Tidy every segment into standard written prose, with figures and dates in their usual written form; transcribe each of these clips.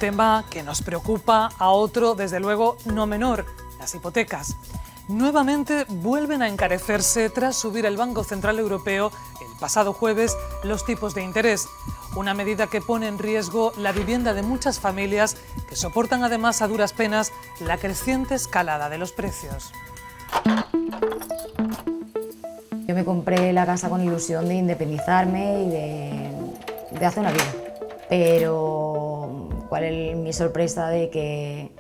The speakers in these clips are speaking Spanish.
tema que nos preocupa a otro, desde luego, no menor, las hipotecas. Nuevamente vuelven a encarecerse tras subir el Banco Central Europeo el pasado jueves los tipos de interés. Una medida que pone en riesgo la vivienda de muchas familias que soportan además a duras penas la creciente escalada de los precios. Yo me compré la casa con ilusión de independizarme y de hacer una vida. Pero ¿cuál es mi sorpresa de que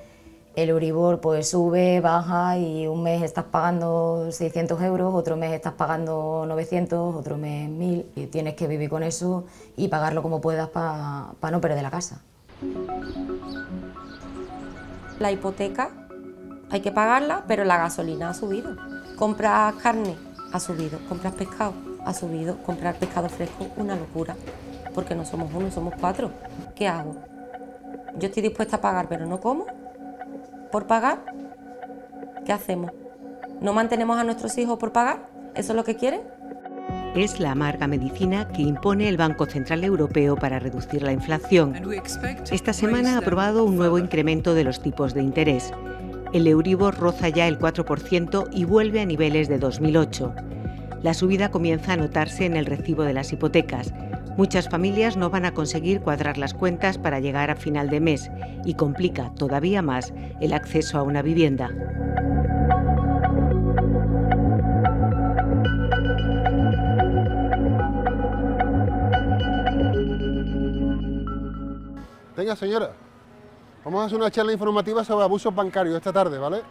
el Euribor pues sube, baja y un mes estás pagando 600 euros, otro mes estás pagando 900, otro mes 1000 y tienes que vivir con eso y pagarlo como puedas para no perder la casa. La hipoteca hay que pagarla, pero la gasolina ha subido. Compras carne, ha subido. Compras pescado, ha subido. Comprar pescado fresco, una locura. Porque no somos uno, somos 4. ¿Qué hago? Yo estoy dispuesta a pagar, pero no como. ¿Por pagar? ¿Qué hacemos? ¿No mantenemos a nuestros hijos por pagar? ¿Eso es lo que quieren? Es la amarga medicina que impone el Banco Central Europeo para reducir la inflación. Esta semana ha aprobado un nuevo incremento de los tipos de interés. El Euribor roza ya el 4% y vuelve a niveles de 2008. La subida comienza a notarse en el recibo de las hipotecas. Muchas familias no van a conseguir cuadrar las cuentas para llegar a final de mes y complica todavía más el acceso a una vivienda. Venga, señora, vamos a hacer una charla informativa sobre abusos bancarios esta tarde, ¿vale?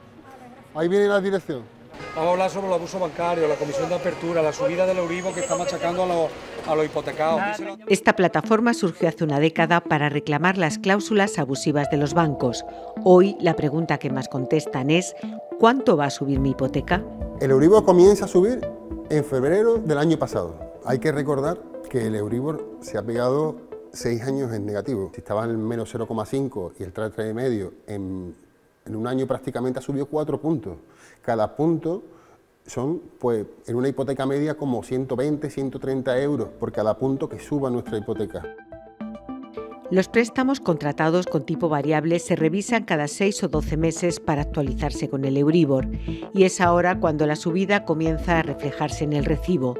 Ahí viene la dirección. Vamos a hablar sobre el abuso bancario, la comisión de apertura, la subida del Euribor que está machacando a los hipotecados. Esta plataforma surgió hace una década para reclamar las cláusulas abusivas de los bancos. Hoy la pregunta que más contestan es ¿cuánto va a subir mi hipoteca? El Euribor comienza a subir en febrero del año pasado. Hay que recordar que el Euribor se ha pegado 6 años en negativo. Si estaba en el menos 0,5 y el 3,5 en un año prácticamente ha subido 4 puntos. Cada punto son, pues, en una hipoteca media como 120, 130 euros por cada punto que suba nuestra hipoteca. Los préstamos contratados con tipo variable se revisan cada 6 o 12 meses para actualizarse con el Euribor y es ahora cuando la subida comienza a reflejarse en el recibo.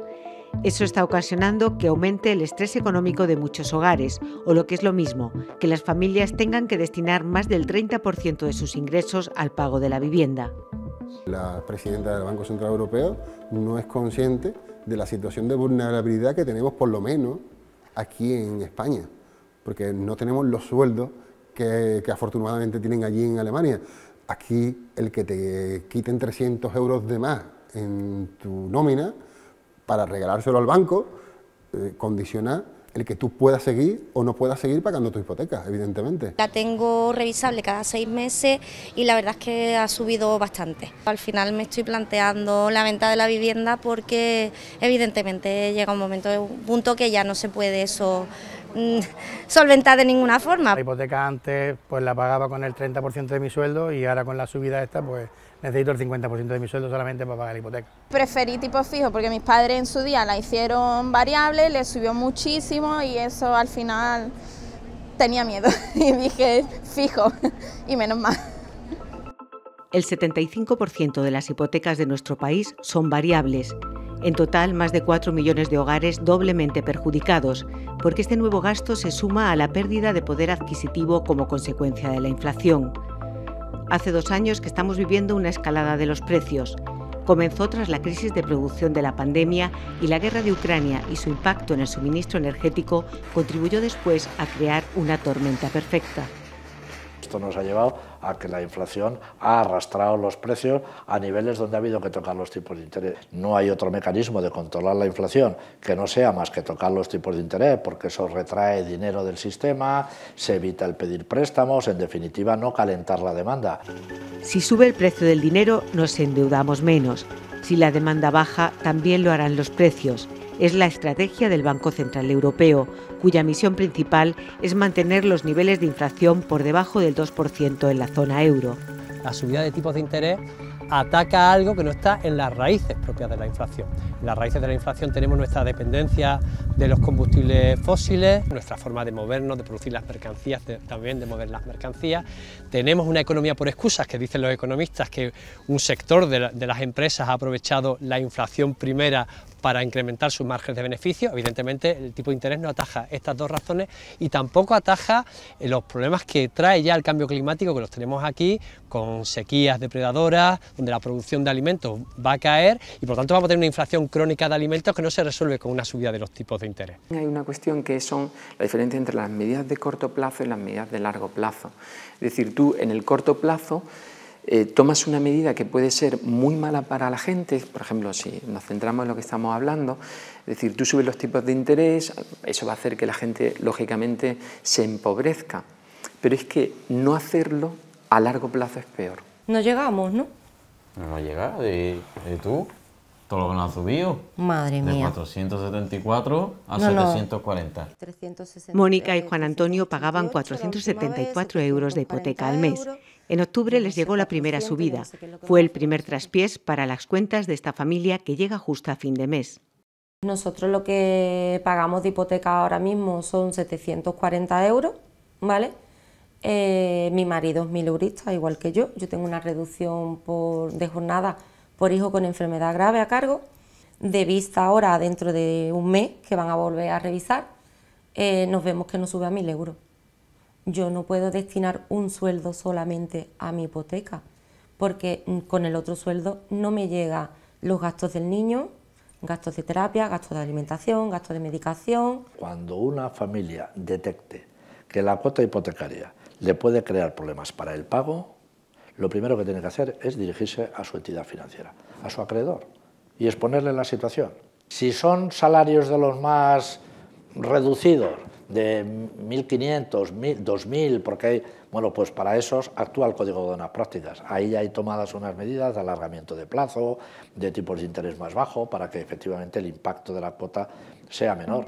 Eso está ocasionando que aumente el estrés económico de muchos hogares, o lo que es lo mismo, que las familias tengan que destinar más del 30% de sus ingresos al pago de la vivienda. La presidenta del Banco Central Europeo no es consciente de la situación de vulnerabilidad que tenemos, por lo menos aquí en España, porque no tenemos los sueldos que afortunadamente tienen allí en Alemania. Aquí el que te quiten 300 euros de más en tu nómina para regalárselo al banco, condiciona el que tú puedas seguir o no puedas seguir pagando tu hipoteca, evidentemente. La tengo revisable cada 6 meses y la verdad es que ha subido bastante. Al final me estoy planteando la venta de la vivienda porque evidentemente llega un punto que ya no se puede eso solventar de ninguna forma. La hipoteca antes pues la pagaba con el 30% de mi sueldo y ahora con la subida esta pues necesito el 50% de mi sueldo solamente para pagar la hipoteca. Preferí tipo fijo porque mis padres en su día la hicieron variable, le subió muchísimo y eso al final tenía miedo y dije fijo y menos mal. El 75% de las hipotecas de nuestro país son variables. En total, más de 4 millones de hogares doblemente perjudicados, porque este nuevo gasto se suma a la pérdida de poder adquisitivo como consecuencia de la inflación. Hace 2 años que estamos viviendo una escalada de los precios. Comenzó tras la crisis de producción de la pandemia y la guerra de Ucrania y su impacto en el suministro energético contribuyó después a crear una tormenta perfecta. Esto nos ha llevado a que la inflación ha arrastrado los precios a niveles donde ha habido que tocar los tipos de interés. No hay otro mecanismo de controlar la inflación que no sea más que tocar los tipos de interés, porque eso retrae dinero del sistema, se evita el pedir préstamos, en definitiva no calentar la demanda. Si sube el precio del dinero, nos endeudamos menos. Si la demanda baja, también lo harán los precios. Es la estrategia del Banco Central Europeo, cuya misión principal es mantener los niveles de inflación por debajo del 2% en la zona euro. La subida de tipos de interés ataca algo que no está en las raíces propias de la inflación. En las raíces de la inflación tenemos nuestra dependencia de los combustibles fósiles, nuestra forma de movernos, de producir las mercancías, también de mover las mercancías. Tenemos una economía por excusas, que dicen los economistas que un sector de las empresas ha aprovechado la inflación primera para incrementar sus márgenes de beneficio. Evidentemente el tipo de interés no ataja estas dos razones y tampoco ataja los problemas que trae ya el cambio climático, que los tenemos aquí, con sequías depredadoras, donde la producción de alimentos va a caer y por lo tanto vamos a tener una inflación crónica de alimentos que no se resuelve con una subida de los tipos de interés. Hay una cuestión que son la diferencia entre las medidas de corto plazo y las medidas de largo plazo. Es decir, tú en el corto plazo tomas una medida que puede ser muy mala para la gente, por ejemplo, si nos centramos en lo que estamos hablando, es decir, tú subes los tipos de interés, eso va a hacer que la gente, lógicamente, se empobrezca, pero es que no hacerlo a largo plazo es peor. No llegamos, ¿no? No llega, ¿y tú? Todo lo que nos ha subido. Madre mía. De 474 a 740. Mónica y Juan Antonio pagaban 474 euros de hipoteca al mes. En octubre les llegó la primera subida. Fue el primer traspiés para las cuentas de esta familia que llega justo a fin de mes. Nosotros lo que pagamos de hipoteca ahora mismo son 740 euros, ¿vale? Mi marido es mileurista, igual que yo. Yo tengo una reducción de jornada por hijo con enfermedad grave a cargo. De vista ahora, dentro de un mes, que van a volver a revisar, nos vemos que nos sube a 1.000 euros. Yo no puedo destinar un sueldo solamente a mi hipoteca, porque con el otro sueldo no me llegan los gastos del niño, gastos de terapia, gastos de alimentación, gastos de medicación. Cuando una familia detecte que la cuota hipotecaria le puede crear problemas para el pago, lo primero que tiene que hacer es dirigirse a su entidad financiera, a su acreedor, y exponerle la situación. Si son salarios de los más reducidos, de 1.500, 2.000, porque hay, bueno, pues para esos actúa el Código de Buenas Prácticas. Ahí ya hay tomadas unas medidas de alargamiento de plazo, de tipos de interés más bajo, para que efectivamente el impacto de la cuota sea menor.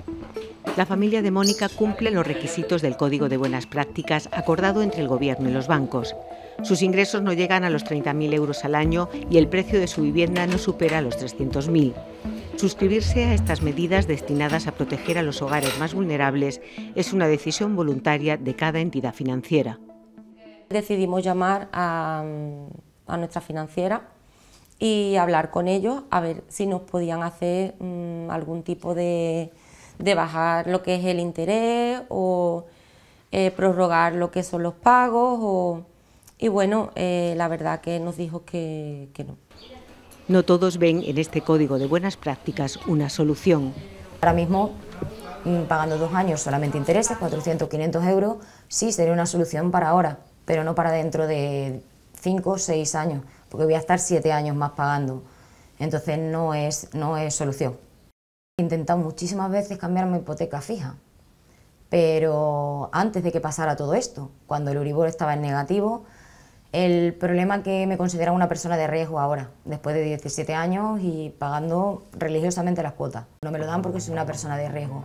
La familia de Mónica cumple los requisitos del Código de Buenas Prácticas acordado entre el Gobierno y los bancos. Sus ingresos no llegan a los 30.000 euros al año y el precio de su vivienda no supera los 300.000. Suscribirse a estas medidas destinadas a proteger a los hogares más vulnerables es una decisión voluntaria de cada entidad financiera. Decidimos llamar a nuestra financiera y hablar con ellos a ver si nos podían hacer algún tipo de bajar lo que es el interés o prorrogar lo que son los pagos y bueno, la verdad que nos dijo que no. No todos ven en este Código de Buenas Prácticas una solución. Ahora mismo, pagando 2 años solamente intereses, 400, 500 euros, sí sería una solución para ahora, pero no para dentro de 5 o 6 años, porque voy a estar 7 años más pagando. Entonces no es solución. He intentado muchísimas veces cambiar mi hipoteca fija, pero antes de que pasara todo esto, cuando el Euribor estaba en negativo, el problema es que me considero una persona de riesgo ahora, después de 17 años y pagando religiosamente las cuotas. No me lo dan porque soy una persona de riesgo.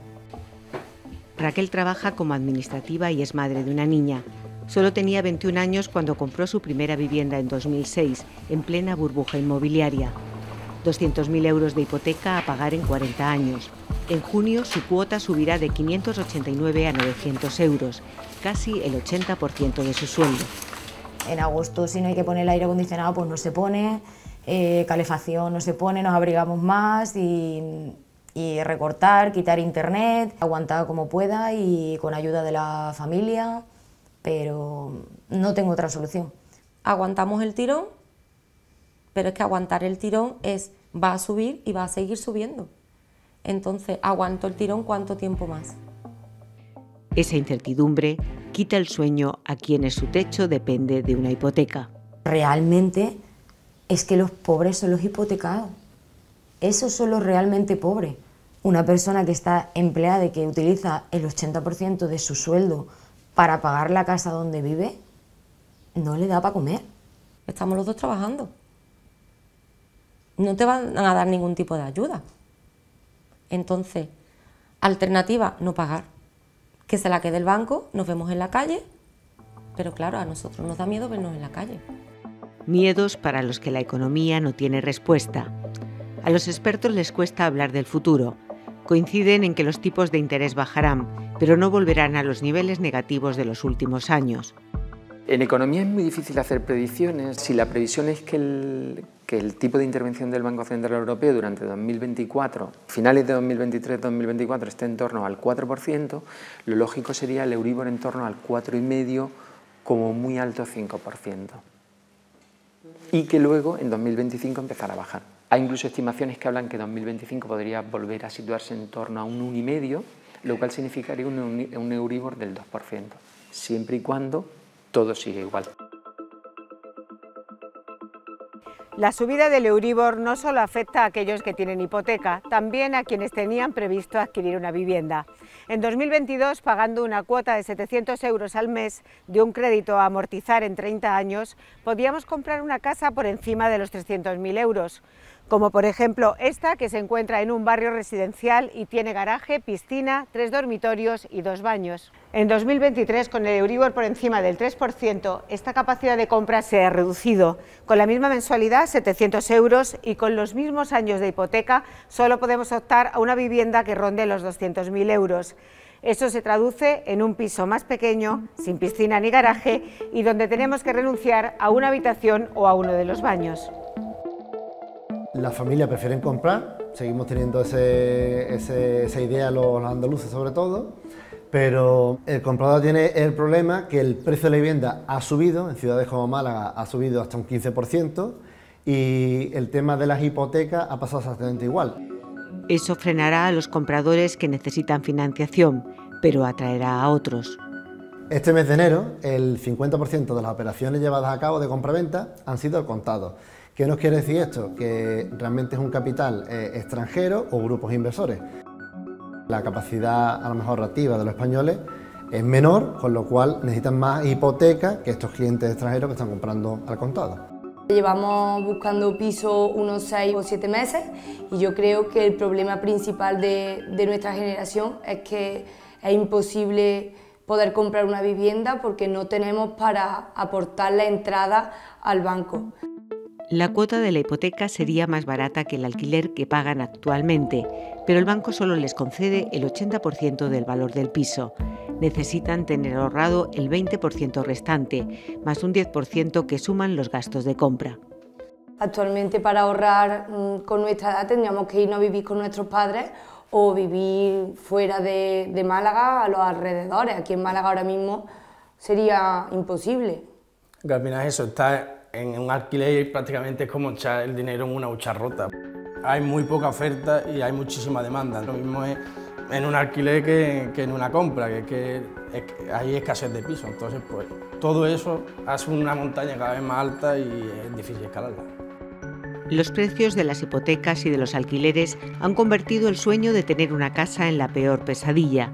Raquel trabaja como administrativa y es madre de una niña. Solo tenía 21 años cuando compró su primera vivienda en 2006, en plena burbuja inmobiliaria. 200.000 euros de hipoteca a pagar en 40 años. En junio su cuota subirá de 589 a 900 euros, casi el 80% de su sueldo. En agosto, si no hay que poner el aire acondicionado, pues no se pone, calefacción no se pone, nos abrigamos más y recortar, quitar internet, aguantar como pueda y con ayuda de la familia, pero no tengo otra solución. Aguantamos el tirón, pero es que aguantar el tirón va a subir y va a seguir subiendo. Entonces, ¿aguanto el tirón cuánto tiempo más? Esa incertidumbre quita el sueño a quienes su techo depende de una hipoteca. Realmente es que los pobres son los hipotecados. Esos son los realmente pobres. Una persona que está empleada y que utiliza el 80% de su sueldo para pagar la casa donde vive, no le da para comer. Estamos los dos trabajando. No te van a dar ningún tipo de ayuda. Entonces, alternativa, no pagar. Que se la quede el banco, nos vemos en la calle, pero claro, a nosotros nos da miedo vernos en la calle. Miedos para los que la economía no tiene respuesta. A los expertos les cuesta hablar del futuro. Coinciden en que los tipos de interés bajarán, pero no volverán a los niveles negativos de los últimos años. En economía es muy difícil hacer predicciones. Si la previsión es que el tipo de intervención del Banco Central Europeo durante 2024, finales de 2023-2024, esté en torno al 4%, lo lógico sería el Euribor en torno al 4,5%, como muy alto 5%. Y que luego en 2025 empezara a bajar. Hay incluso estimaciones que hablan que 2025 podría volver a situarse en torno a un 1,5%, lo cual significaría un Euribor del 2%, siempre y cuando todo sigue igual. La subida del Euribor no solo afecta a aquellos que tienen hipoteca, también a quienes tenían previsto adquirir una vivienda. En 2022, pagando una cuota de 700 euros al mes de un crédito a amortizar en 30 años, podíamos comprar una casa por encima de los 300.000 euros. Como por ejemplo esta, que se encuentra en un barrio residencial y tiene garaje, piscina, 3 dormitorios y 2 baños. En 2023, con el Euribor por encima del 3%, esta capacidad de compra se ha reducido. Con la misma mensualidad, 700 euros, y con los mismos años de hipoteca, solo podemos optar a una vivienda que ronde los 200.000 euros. Eso se traduce en un piso más pequeño, sin piscina ni garaje, y donde tenemos que renunciar a una habitación o a uno de los baños. Las familias prefieren comprar, seguimos teniendo esa idea los andaluces sobre todo, pero el comprador tiene el problema que el precio de la vivienda ha subido, en ciudades como Málaga ha subido hasta un 15%, y el tema de las hipotecas ha pasado exactamente igual. Eso frenará a los compradores que necesitan financiación, pero atraerá a otros. Este mes de enero, el 50% de las operaciones llevadas a cabo de compraventa han sido al contado. ¿Qué nos quiere decir esto? Que realmente es un capital extranjero o grupos inversores. La capacidad a lo mejor reactiva de los españoles es menor, con lo cual necesitan más hipoteca que estos clientes extranjeros que están comprando al contado. Llevamos buscando piso unos 6 o 7 meses y yo creo que el problema principal de nuestra generación es que es imposible poder comprar una vivienda porque no tenemos para aportar la entrada al banco. La cuota de la hipoteca sería más barata que el alquiler que pagan actualmente, pero el banco solo les concede el 80% del valor del piso. Necesitan tener ahorrado el 20% restante, más un 10% que suman los gastos de compra. Actualmente, para ahorrar con nuestra edad tendríamos que irnos a vivir con nuestros padres o vivir fuera de Málaga, a los alrededores. Aquí en Málaga ahora mismo sería imposible. Que al final eso, está en un alquiler prácticamente es como echar el dinero en una hucha rota. Hay muy poca oferta y hay muchísima demanda. Lo mismo es en un alquiler que en una compra, que hay escasez de pisos. Entonces, pues todo eso hace una montaña cada vez más alta y es difícil escalarla. Los precios de las hipotecas y de los alquileres han convertido el sueño de tener una casa en la peor pesadilla.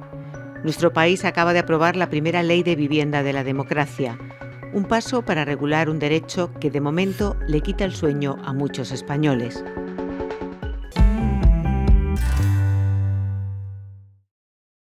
Nuestro país acaba de aprobar la primera ley de vivienda de la democracia. Un paso para regular un derecho que de momento le quita el sueño a muchos españoles.